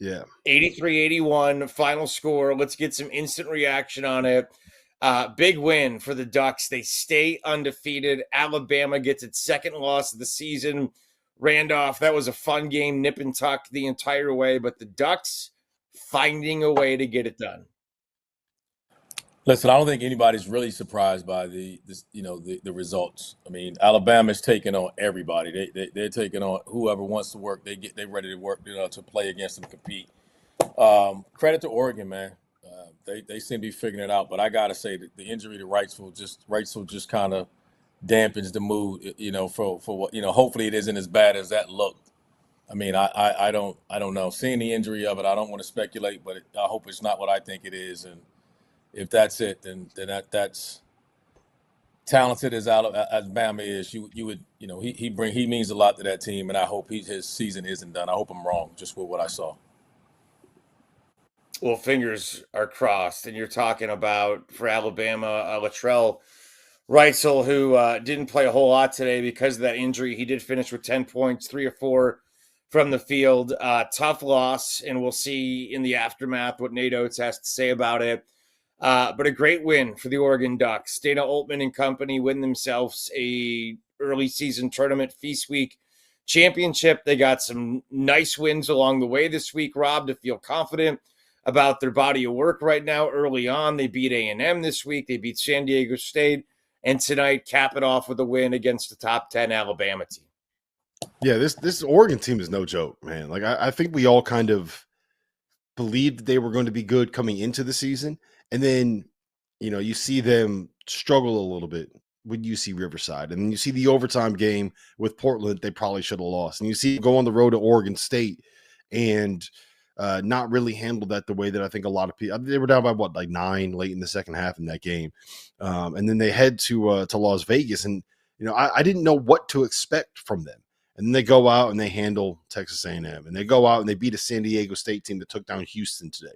Yeah. 83-81 final score. Let's get some instant reaction on it. Big win for the Ducks. They stay undefeated. Alabama gets its second loss of the season. Randolph, that was a fun game, nip and tuck the entire way, but the Ducks finding a way to get it done. Listen, I don't think anybody's really surprised by the results. I mean, Alabama's taking on everybody. They're taking on whoever wants to work. They're ready to work, to play against them, compete. Credit to Oregon, man. They seem to be figuring it out. But I gotta say that the injury to Wrightsville just kind of dampens the mood. For what hopefully it isn't as bad as that looked. I mean, I don't know. Seeing the injury of it, I don't want to speculate, but I hope it's not what I think it is. And if that's it, then that's talented as Alabama is. You would he means a lot to that team, and I hope his season isn't done. I hope I'm wrong, just with what I saw. Well, fingers are crossed, and you're talking about for Alabama, Latrell Wrightsville, who didn't play a whole lot today because of that injury. He did finish with 10 points, 3 or 4 from the field. Tough loss, and we'll see in the aftermath what Nate Oates has to say about it. But a great win for the Oregon Ducks. Dana Altman and company win themselves a early season tournament Feast Week championship. They got some nice wins along the way this week, Rob, to feel confident about their body of work right now. Early on, they beat A&M this week. They beat San Diego State. And tonight, cap it off with a win against the top 10 Alabama team. Yeah, this Oregon team is no joke, man. Like, I think we all kind of believed they were going to be good coming into the season. And then, you see them struggle a little bit with UC Riverside. And then you see the overtime game with Portland they probably should have lost. And you see them go on the road to Oregon State and not really handle that the way that I think a lot of people – they were down by, 9 late in the second half in that game. And then they head to Las Vegas. And, I didn't know what to expect from them. And then they go out and they handle Texas A&M. And they go out and they beat a San Diego State team that took down Houston today.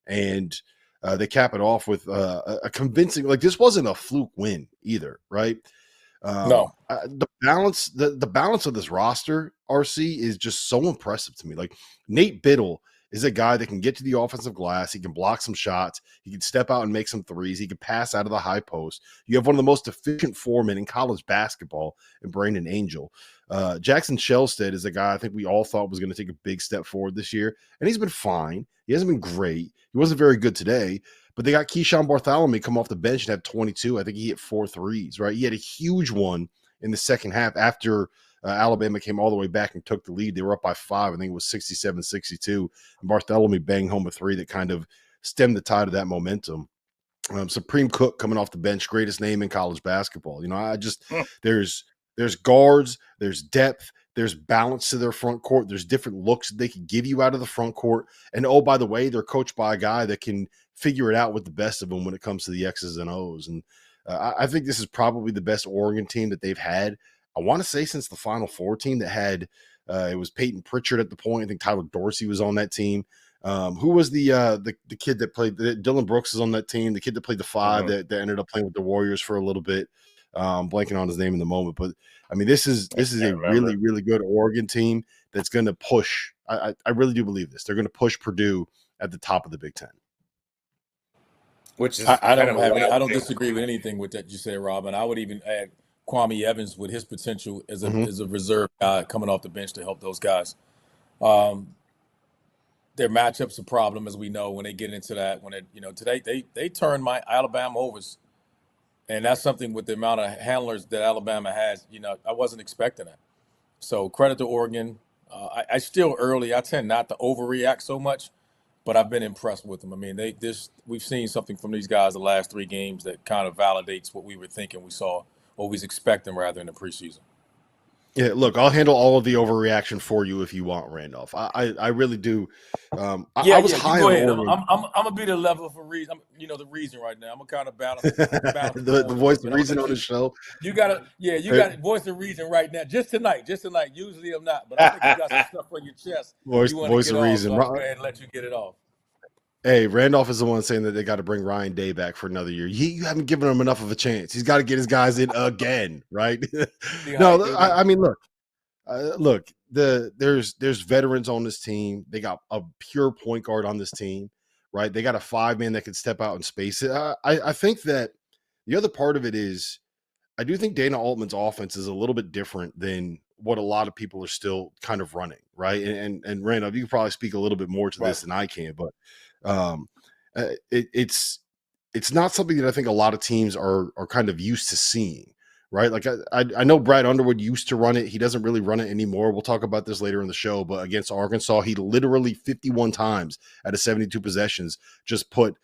And – they cap it off with a convincing, this wasn't a fluke win either, right? No. The balance of this roster, RC, is just so impressive to me. Like, Nate Biddle is a guy that can get to the offensive glass. He can block some shots. He can step out and make some threes. He can pass out of the high post. You have one of the most efficient foremen in college basketball in Brandon Angel. Jackson Shellstead is a guy I think we all thought was going to take a big step forward this year, and he's been fine. He hasn't been great. He wasn't very good today, but they got Keyshawn Bartholomew come off the bench and have 22. I think he hit 4 threes, right? He had a huge one in the second half after Alabama came all the way back and took the lead. They were up by 5. I think it was 67-62. And Bartholomew banged home a 3 that kind of stemmed the tide of that momentum. Supreme Cook coming off the bench, greatest name in college basketball. There's guards, there's depth, there's balance to their front court. There's different looks they can give you out of the front court. And, oh, by the way, they're coached by a guy that can figure it out with the best of them when it comes to the X's and O's. And I think this is probably the best Oregon team that they've had, I want to say, since the Final Four team that had it was Peyton Pritchard at the point. I think Tyler Dorsey was on that team. Who was the kid that played? Dylan Brooks is on that team. The kid that played the 5 that ended up playing with the Warriors for a little bit. Blanking on his name in the moment, but I mean, this is a really, really good Oregon team that's going to push. I really do believe this. They're going to push Purdue at the top of the Big Ten. Which is I don't disagree with anything with that you said, Rob. And I would even add Kwame Evans with his potential as a reserve guy coming off the bench to help those guys. Their matchup's a problem, as we know, when they get into that. When today they turned my Alabama overs. And that's something with the amount of handlers that Alabama has. I wasn't expecting that. So credit to Oregon. I still early. I tend not to overreact so much, but I've been impressed with them. I mean, we've seen something from these guys the last 3 games that kind of validates what we were thinking we saw, or we was expecting rather in the preseason. Yeah, look, I'll handle all of the overreaction for you if you want, Randolph. I really do. I was high on Oregon. I'm gonna be the level for reason. The reason right now. I'm gonna kind of balance the voice of reason on the show. You got voice of reason right now. Just tonight. Usually I'm not, but I think you got some stuff on your chest. Voice of reason. So I'll go ahead and let you get it off. Hey, Randolph is the one saying that they got to bring Ryan Day back for another year. You haven't given him enough of a chance. He's got to get his guys in again, right? No, I mean, look, Look, there's veterans on this team. They got a pure point guard on this team, right? They got a 5-man that can step out and space it. I think that the other part of it is I do think Dana Altman's offense is a little bit different than what a lot of people are still kind of running, right? And Randolph, you can probably speak a little bit more to Right. this than I can, but it's not something that I think a lot of teams are kind of used to seeing, right? Like I know Brad Underwood used to run it. He doesn't really run it anymore. We'll talk about this later in the show, but against Arkansas, he literally 51 times out of 72 possessions just put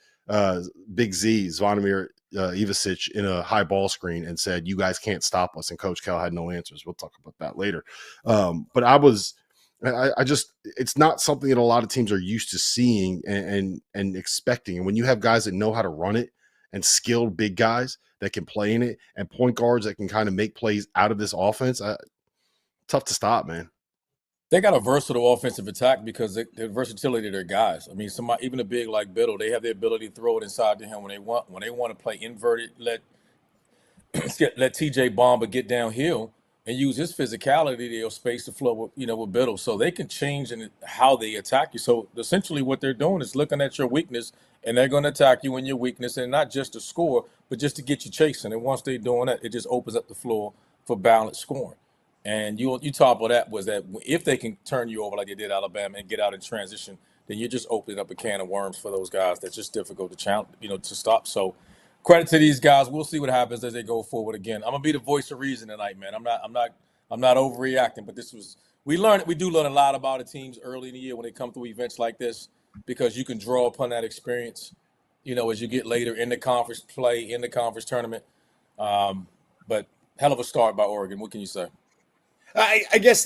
Big Z, Zvonimir Ivasic, in a high ball screen and said, "You guys can't stop us." And Coach Cal had no answers. We'll talk about that later. But I just, it's not something that a lot of teams are used to seeing and expecting. And when you have guys that know how to run it and skilled big guys that can play in it and point guards that can kind of make plays out of this offense, tough to stop, man. They got a versatile offensive attack because the versatility of their guys. I mean, somebody even a big like Biddle, they have the ability to throw it inside to him when they want. When they want to play inverted, let TJ Bomba get downhill and use his physicality to space the flow with Biddle, so they can change in how they attack you. So essentially, what they're doing is looking at your weakness, and they're going to attack you in your weakness, and not just to score, but just to get you chasing. And once they're doing that, it just opens up the floor for balanced scoring. And you topple that was that if they can turn you over like they did Alabama and get out in transition, then you're just opening up a can of worms for those guys. That's just difficult to challenge, to stop. So credit to these guys. We'll see what happens as they go forward. Again, I'm gonna be the voice of reason tonight, man. I'm not overreacting, but we do learn a lot about the teams early in the year when they come through events like this, because you can draw upon that experience, as you get later in the conference play, in the conference tournament. But hell of a start by Oregon. What can you say? I guess